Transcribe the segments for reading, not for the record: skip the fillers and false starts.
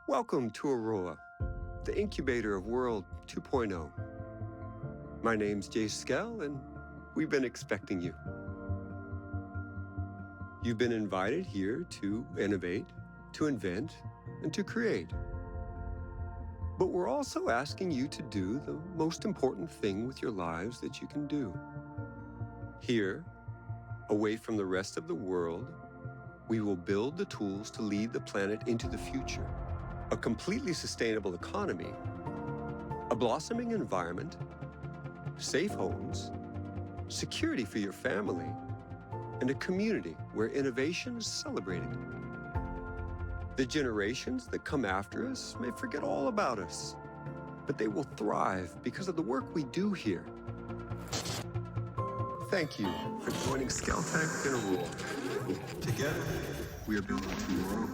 Welcome to Aurora, the incubator of World 2.0. My name's Jay Skell, and we've been expecting you. You've been invited here to innovate, to invent, and to create. But we're also asking you to do the most important thing with your lives that you can do. Here, away from the rest of the world, we will build the tools to lead the planet into the future. A completely sustainable economy, a blossoming environment, safe homes, security for your family, and a community where innovation is celebrated. The generations that come after us may forget all about us, but they will thrive because of the work we do here. Thank you for joining Skeltech in Aurora. Together, we are building tomorrow.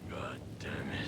God damn it.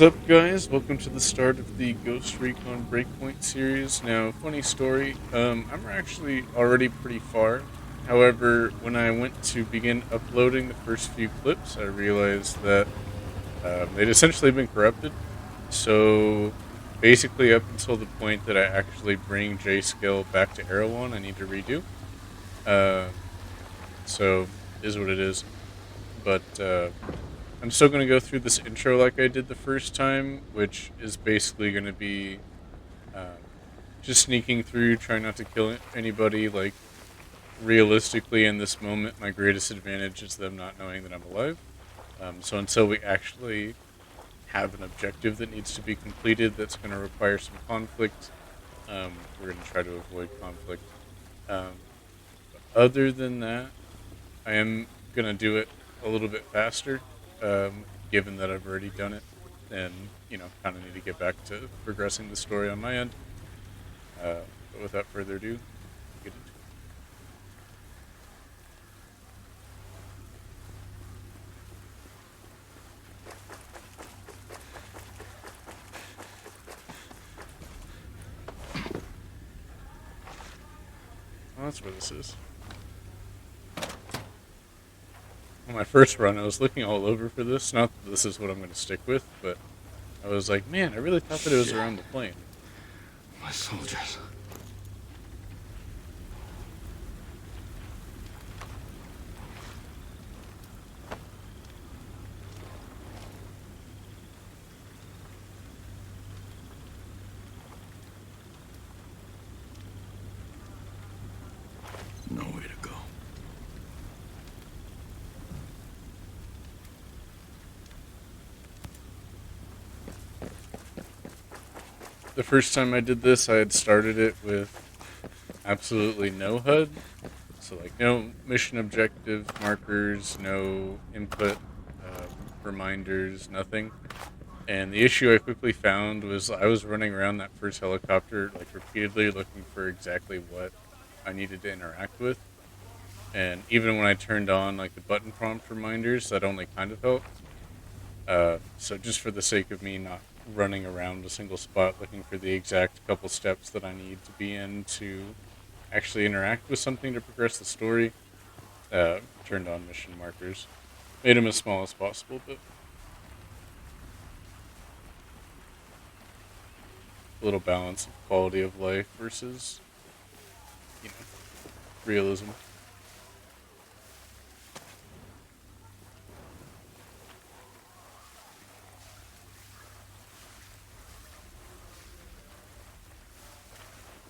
What's up, guys? Welcome to the start of the Ghost Recon Breakpoint series. Now, funny story, I'm actually already pretty far However, when I went to begin uploading the first few clips, I realized that they'd essentially been corrupted. So basically, up until the point that I actually bring J-Scale back to Erewhon, I need to redo. So is what it is. But I'm still going to go through this intro like I did the first time, which is basically going to be just sneaking through, trying not to kill anybody. Like, realistically, in this moment, my greatest advantage is them not knowing that I'm alive. So until we actually have an objective that needs to be completed that's going to require some conflict, we're going to try to avoid conflict. Other than that, I am going to do it a little bit faster, given that I've already done it, and, kind of need to get back to progressing the story on my end. But without further ado, get into it. Oh, that's where this is. On my first run, I was looking all over for this. Not that this is what I'm going to stick with, but I was like, man, I really thought that it was around the plane. My soldiers. No way to go. The first time I did this, I had started it with absolutely no HUD. So, like, no mission objective markers, no input reminders, nothing. And the issue I quickly found was I was running around that first helicopter, like, repeatedly looking for exactly what I needed to interact with. And even when I turned on, like, the button prompt reminders, that only kind of helped. So just for the sake of me not running around a single spot looking for the exact couple steps that I need to be in to actually interact with something to progress the story, turned on mission markers. Made them as small as possible, but a little balance of quality of life versus, realism.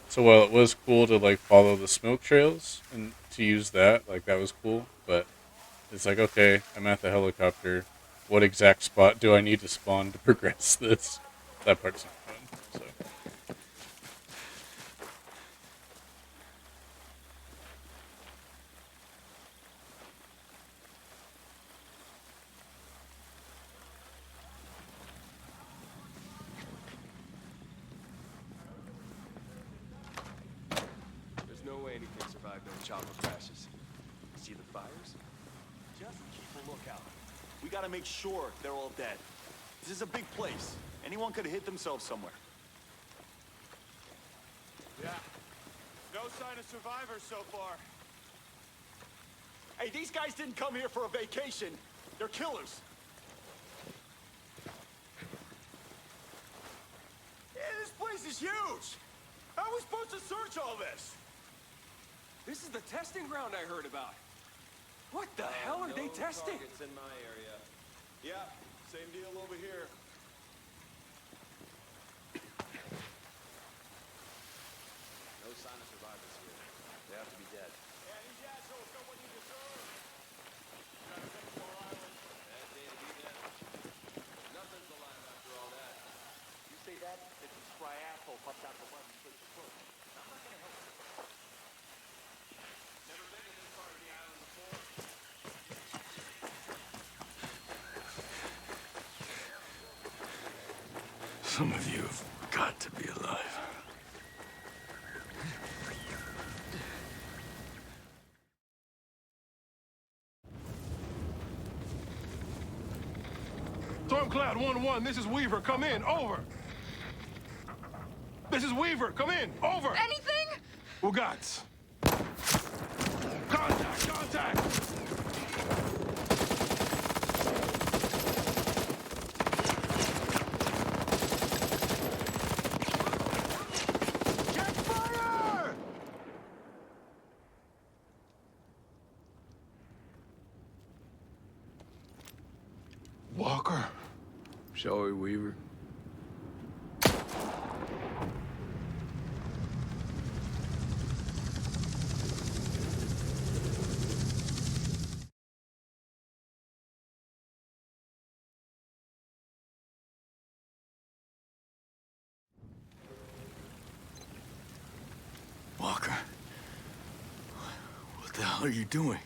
So while it was cool to, like, follow the smoke trails and to use that, like, that was cool, but it's like, okay, I'm at the helicopter. What exact spot do I need to spawn to progress this? That part's not fun, so. There's no way anything survived those chopper crashes. See the fires? Just keep a lookout. We gotta make sure they're all dead. This is a big place. Anyone could have hit themselves somewhere. Yeah. No sign of survivors so far. Hey, these guys didn't come here for a vacation. They're killers. Yeah, this place is huge. How are we supposed to search all this? This is the testing ground I heard about. What the hell are they testing? Targets in my area. Yeah, same deal over here. No sign of survivors here. They have to be dead. Yeah, these assholes got what you deserve. Trying to make more island. Bad day to be dead. Nothing's alive after all that. You say that, it's a spry asshole pops out the one and takes your foot. I'm not gonna help you. Never been to this part of the island before. Some of you have got to be alive. Stormcloud 1-1, this is Weaver, come in, over. This is Weaver, come in, over. Anything? Ugats. Contact. Walker. Shall we, Weaver? Walker. What the hell are you doing?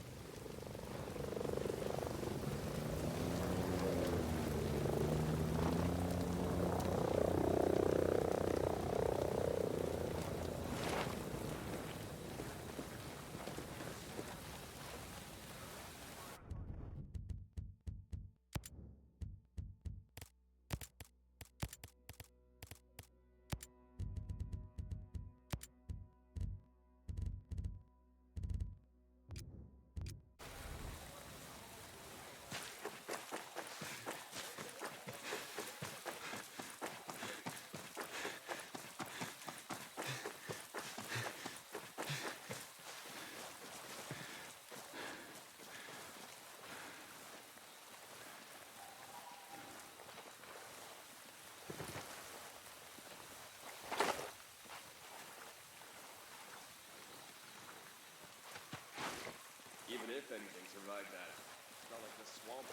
Even if anything survived that, it's not like the swamp.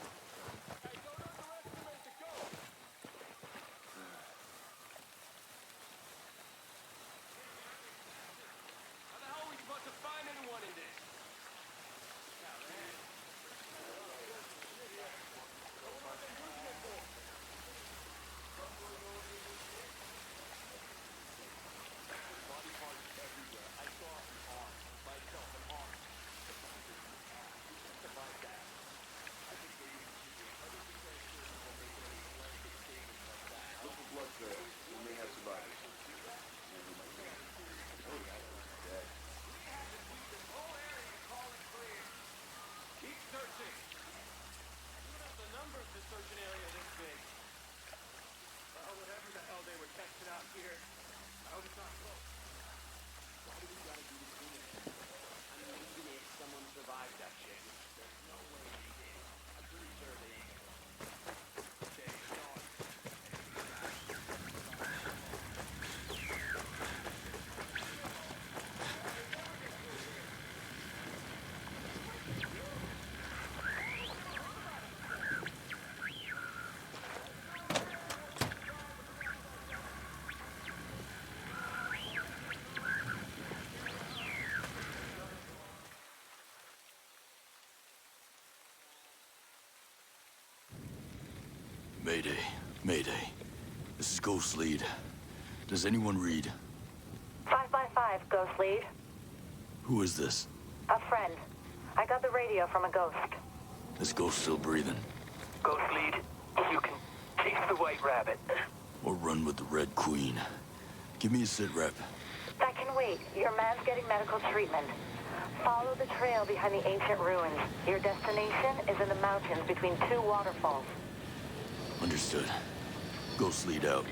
Hey, don't underestimate the ghost. How the hell are we supposed to find anyone in this? We may have survivors. Keep searching. You don't have the numbers to search an area this big. Well, whatever the hell they were testing out here, I hope it's not close. Why do we gotta do this thing? I mean, even if someone survived that shit, there's no way they did. I'm pretty sure they ain't gonna. Okay, on. Mayday. Mayday. This is Ghost Lead. Does anyone read? 5 by 5, Ghost Lead. Who is this? A friend. I got the radio from a ghost. This ghost still breathing? Ghost Lead, you can chase the White Rabbit. Or run with the Red Queen? Give me a sit rep. That can wait. Your man's getting medical treatment. Follow the trail behind the ancient ruins. Your destination is in the mountains between two waterfalls. Understood. Ghost Lead out.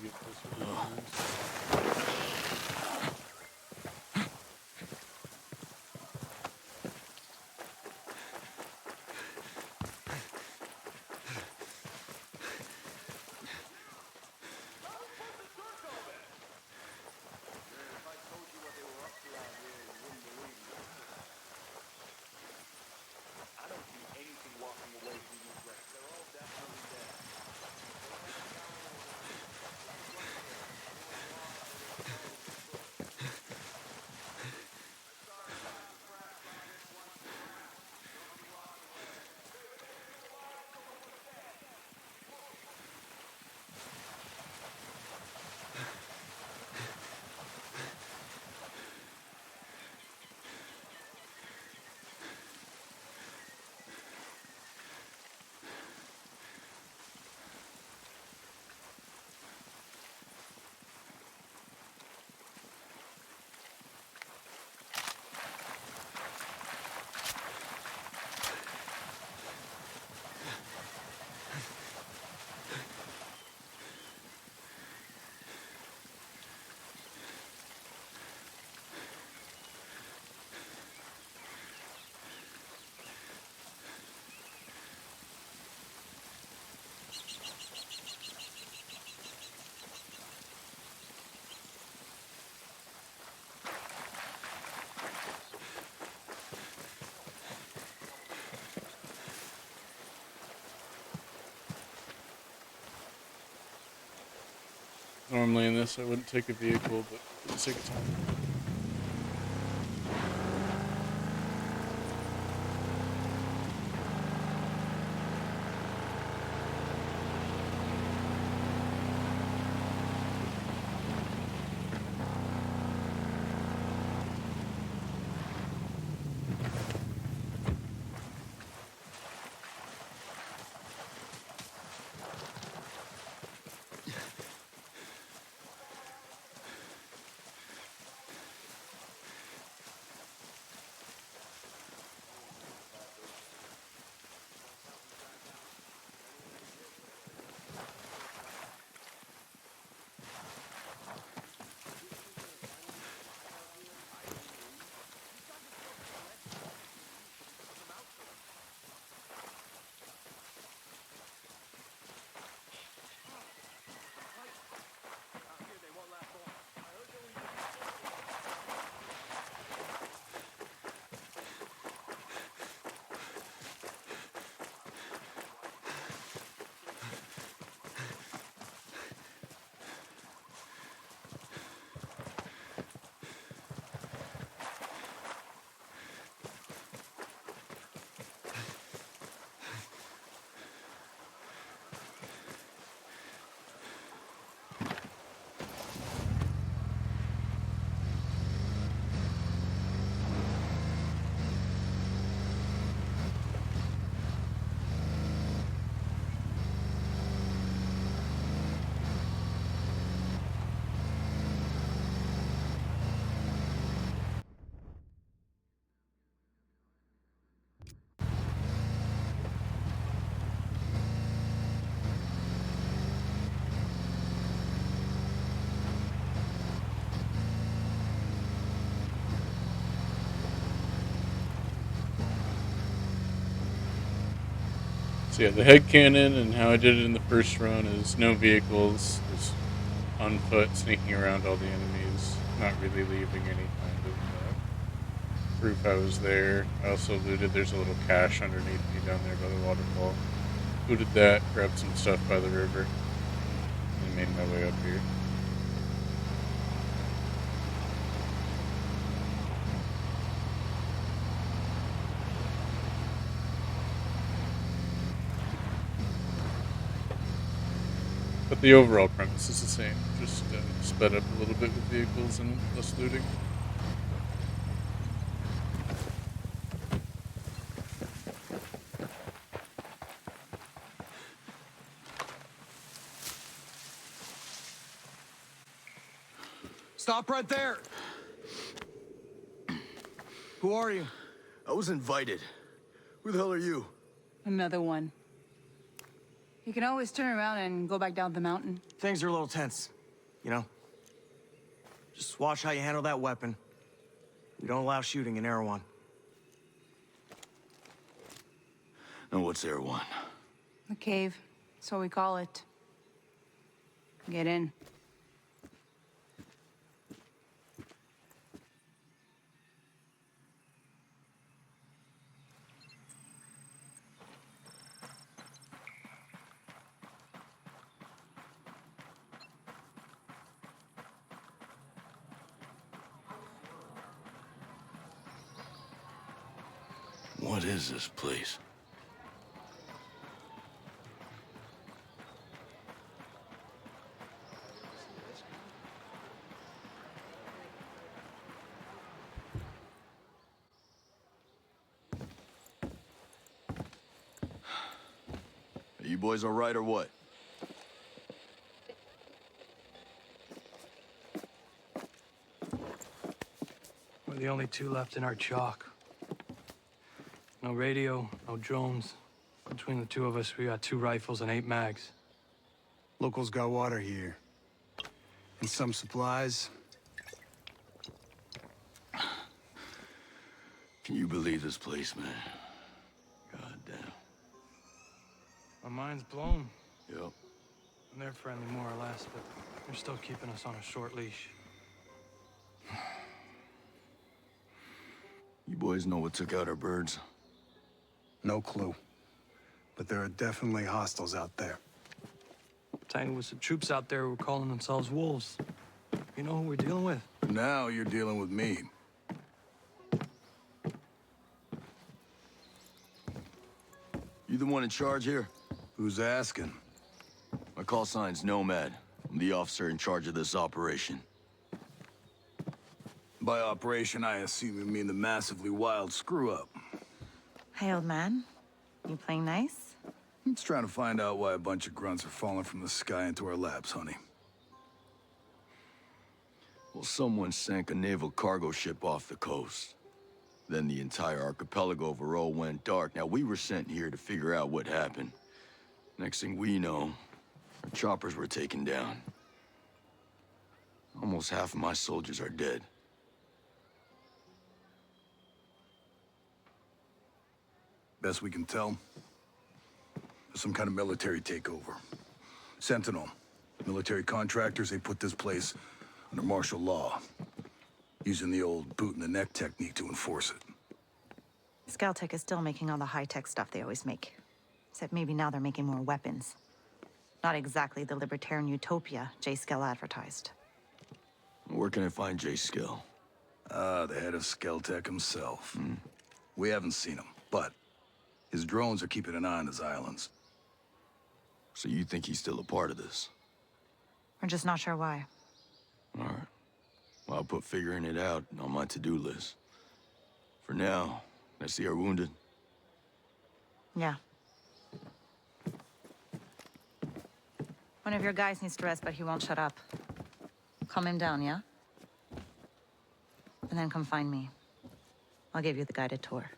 get closer to the ruins. If I told you what they were up to out here, you wouldn't believe me. I don't see anything walking away from these wrecks. They're all definitely dead. Normally in this I wouldn't take a vehicle, but for the sake of time. So yeah, the head cannon and how I did it in the first run is no vehicles, just on foot sneaking around all the enemies, not really leaving any kind of proof I was there. I also looted, there's a little cache underneath me down there by the waterfall. Looted that, grabbed some stuff by the river, and made my way up here. But the overall premise is the same, just sped up a little bit with vehicles and less looting. Stop right there! Who are you? I was invited. Who the hell are you? Another one. You can always turn around and go back down the mountain. Things are a little tense, you know? Just watch how you handle that weapon. We don't allow shooting in Erewhon. Now what's Erewhon? The cave. That's what we call it. Get in. What is this place? Are you boys all right or what? We're the only two left in our chalk. No radio, no drones. Between the two of us, we got 2 rifles and 8 mags. Locals got water here. And some supplies. Can you believe this place, man? God damn. My mind's blown. Yep. And they're friendly more or less, but they're still keeping us on a short leash. You boys know what took out our birds? No clue. But there are definitely hostiles out there. Tangled with some troops out there who were calling themselves wolves. You know who we're dealing with? Now you're dealing with me. You the one in charge here? Who's asking? My call sign's Nomad. I'm the officer in charge of this operation. By operation, I assume you mean the massively wild screw-up. Hey, old man. You playing nice? I'm just trying to find out why a bunch of grunts are falling from the sky into our laps, honey. Well, someone sank a naval cargo ship off the coast. Then the entire archipelago of Aro went dark. Now, we were sent here to figure out what happened. Next thing we know, our choppers were taken down. Almost half of my soldiers are dead. Best we can tell, there's some kind of military takeover. Sentinel, military contractors, they put this place under martial law, using the old boot-in-the-neck technique to enforce it. Skeltech is still making all the high-tech stuff they always make. Except maybe now they're making more weapons. Not exactly the libertarian utopia Jay Skell advertised. Where can I find Jay Skill? The head of Skeltech himself. We haven't seen him, but his drones are keeping an eye on his islands. So you think he's still a part of this? We're just not sure why. All right. Well, I'll put figuring it out on my to-do list. For now, I see our wounded. Yeah. One of your guys needs to rest, but he won't shut up. Calm him down, yeah? And then come find me. I'll give you the guided tour.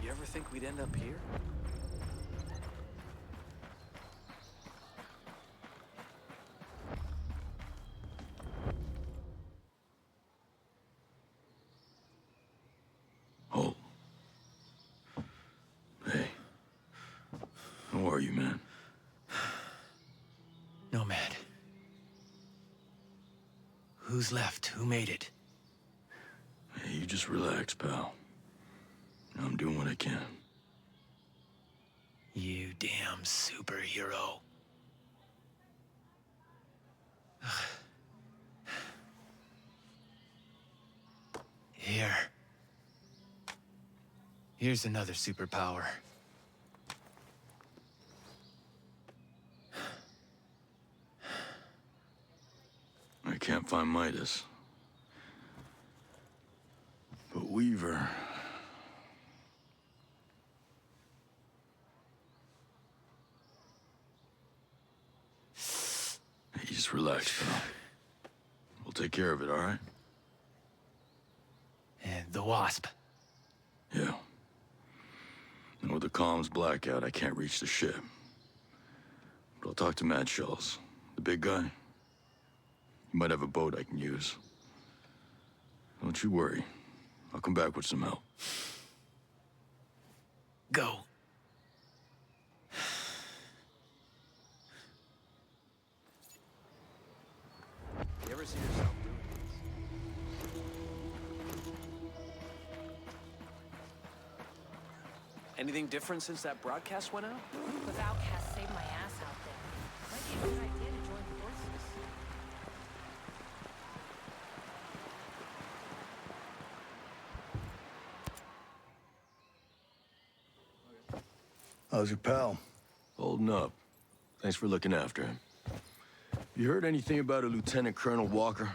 You ever think we'd end up here? Oh. Hey. How are you, man? Nomad. Who's left? Who made it? Hey, you just relax, pal. I'm doing what I can. You damn superhero. Here. Here's another superpower. I can't find Midas. But Weaver... Hey, just relax, pal. We'll take care of it, all right? And the Wasp. Yeah. And with the comms blackout, I can't reach the ship. But I'll talk to Matt Schultz, the big guy. He might have a boat I can use. Don't you worry. I'll come back with some help. Go. You ever see yourself doing this? Anything different since that broadcast went out? Those outcasts saved my ass out there. Might be a good idea to join forces. How's your pal? Holding up. Thanks for looking after him. You heard anything about a Lieutenant Colonel Walker?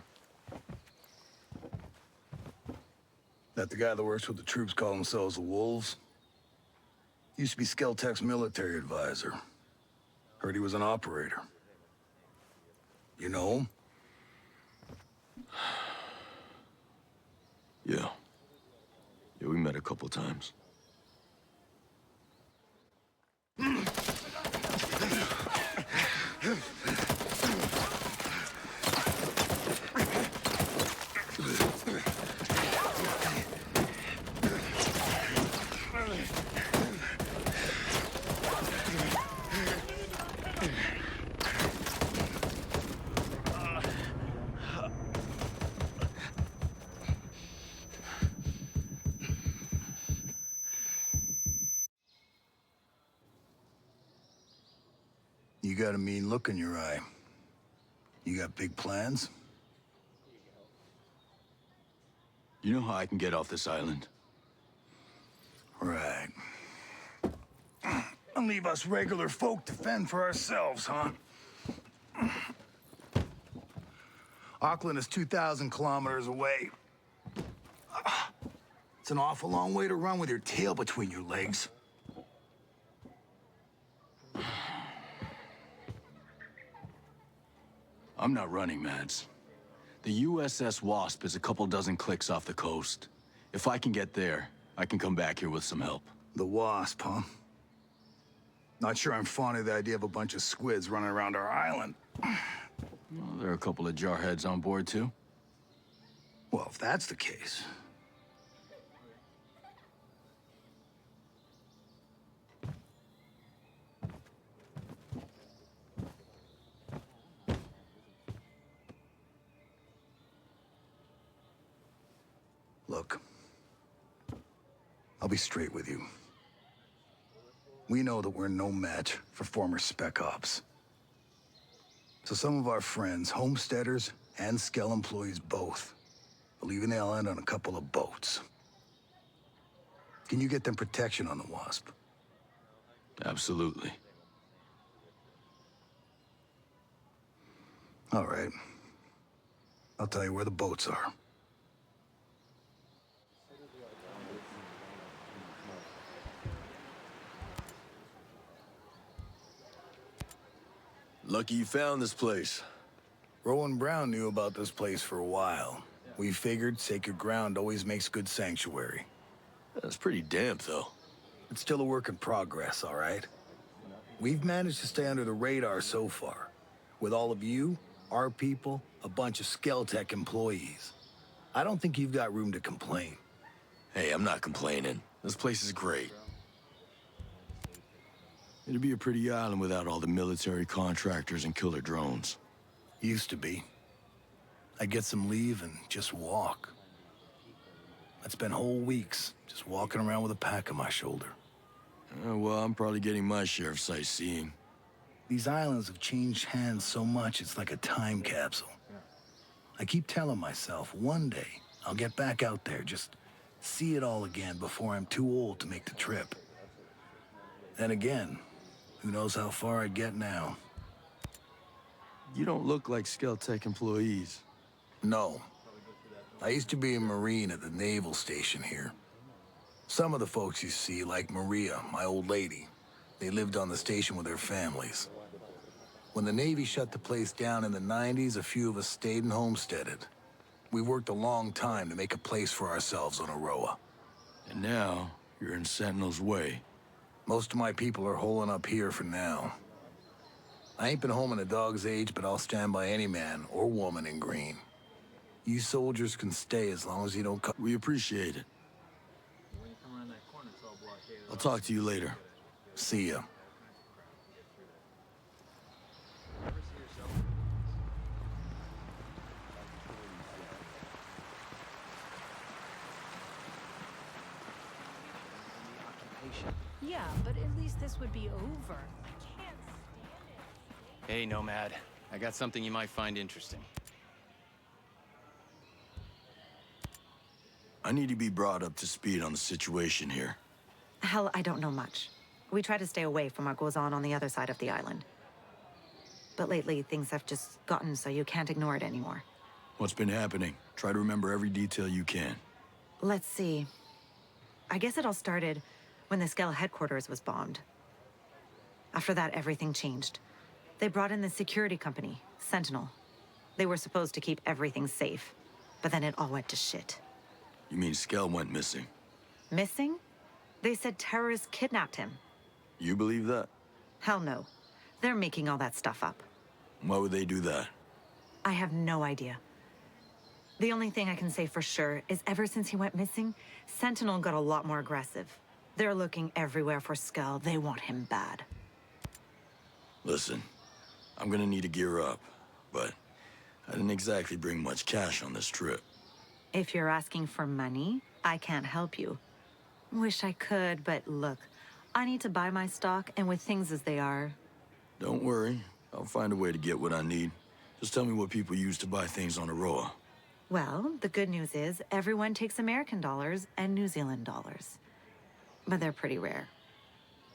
That the guy that works with the troops call themselves the Wolves? Used to be Skeltech's military advisor. Heard he was an operator. You know him? Yeah. Yeah, we met a couple times. You got a mean look in your eye. You got big plans? You know how I can get off this island? Right. And leave us regular folk to fend for ourselves, huh? Auckland is 2,000 kilometers away. It's an awful long way to run with your tail between your legs. I'm not running, Mads. The USS Wasp is a couple dozen clicks off the coast. If I can get there, I can come back here with some help. The Wasp, huh? Not sure I'm fond of the idea of a bunch of squids running around our island. Well, there are a couple of jarheads on board, too. Well, if that's the case... Look, I'll be straight with you. We know that we're no match for former Spec Ops. So some of our friends, homesteaders and Skell employees both, are leaving the island on a couple of boats. Can you get them protection on the Wasp? Absolutely. All right. I'll tell you where the boats are. Lucky you found this place. Rowan Brown knew about this place for a while. We figured sacred ground always makes good sanctuary. That's pretty damp, though. It's still a work in progress, all right? We've managed to stay under the radar so far. With all of you, our people, a bunch of Skeltech employees. I don't think you've got room to complain. Hey, I'm not complaining. This place is great. It'd be a pretty island without all the military contractors and killer drones. Used to be. I'd get some leave and just walk. I'd spend whole weeks just walking around with a pack on my shoulder. Well, I'm probably getting my share of sightseeing. These islands have changed hands so much, it's like a time capsule. I keep telling myself, one day, I'll get back out there, just see it all again before I'm too old to make the trip. Then again, who knows how far I'd get now. You don't look like Skeltech employees. No. I used to be a Marine at the naval station here. Some of the folks you see, like Maria, my old lady, they lived on the station with their families. When the Navy shut the place down in the 90s, a few of us stayed and homesteaded. We worked a long time to make a place for ourselves on Aroa. And now, you're in Sentinel's way. Most of my people are holing up here for now. I ain't been home in a dog's age, but I'll stand by any man or woman in green. You soldiers can stay as long as you don't cut. We appreciate it. I'll talk to you later. See ya. Yeah, but at least this would be over. I can't stand it. Hey, Nomad. I got something you might find interesting. I need to be brought up to speed on the situation here. Hell, I don't know much. We try to stay away from what goes on the other side of the island. But lately, things have just gotten so you can't ignore it anymore. What's been happening? Try to remember every detail you can. Let's see. I guess it all started when the Skell headquarters was bombed. After that, everything changed. They brought in the security company, Sentinel. They were supposed to keep everything safe, but then it all went to shit. You mean Skell went missing? Missing? They said terrorists kidnapped him. You believe that? Hell no. They're making all that stuff up. Why would they do that? I have no idea. The only thing I can say for sure is ever since he went missing, Sentinel got a lot more aggressive. They're looking everywhere for Skell. They want him bad. Listen, I'm gonna need to gear up, but I didn't exactly bring much cash on this trip. If you're asking for money, I can't help you. Wish I could, but look, I need to buy my stock, and with things as they are... Don't worry, I'll find a way to get what I need. Just tell me what people use to buy things on Aroa. Well, the good news is everyone takes American dollars and New Zealand dollars. But they're pretty rare.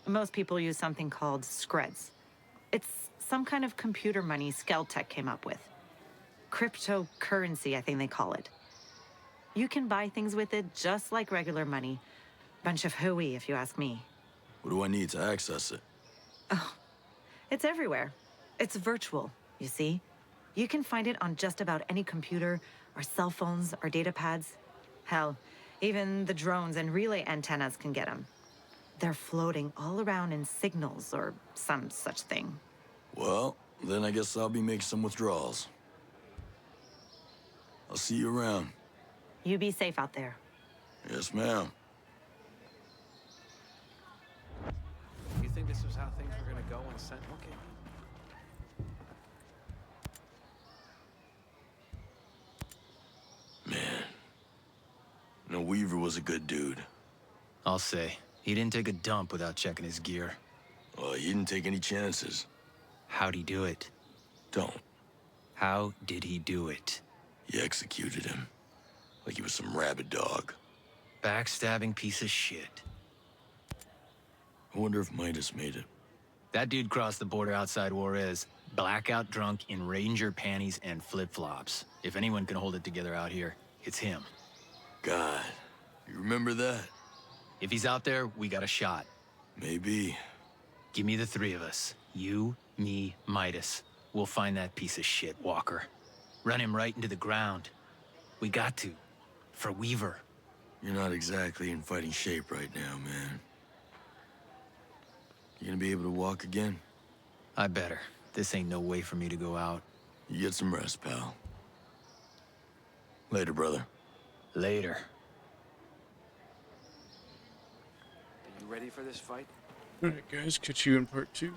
Most people use something called screds. It's some kind of computer money Skeltech came up with. Cryptocurrency, I think they call it. You can buy things with it just like regular money. Bunch of hooey, if you ask me. What do I need to access it? Oh, it's everywhere. It's virtual, you see. You can find it on just about any computer, or cell phones, or data pads. Hell, even the drones and relay antennas can get them. They're floating all around in signals or some such thing. Well, then I guess I'll be making some withdrawals. I'll see you around. You be safe out there. Yes, ma'am. You think this was how things were gonna go when Sentinel came in? Man. No, Weaver was a good dude. I'll say. He didn't take a dump without checking his gear. Well, he didn't take any chances. How'd he do it? Don't. How did he do it? He executed him. Like he was some rabid dog. Backstabbing piece of shit. I wonder if Midas made it. That dude crossed the border outside Juarez, blackout drunk in ranger panties and flip-flops. If anyone can hold it together out here, it's him. God, you remember that? If he's out there, we got a shot. Maybe. Give me the three of us. You, me, Midas. We'll find that piece of shit, Walker. Run him right into the ground. We got to. For Weaver. You're not exactly in fighting shape right now, man. You gonna be able to walk again? I better. This ain't no way for me to go out. You get some rest, pal. Later, brother. Later. Are you ready for this fight? Alright, guys, catch you in part 2.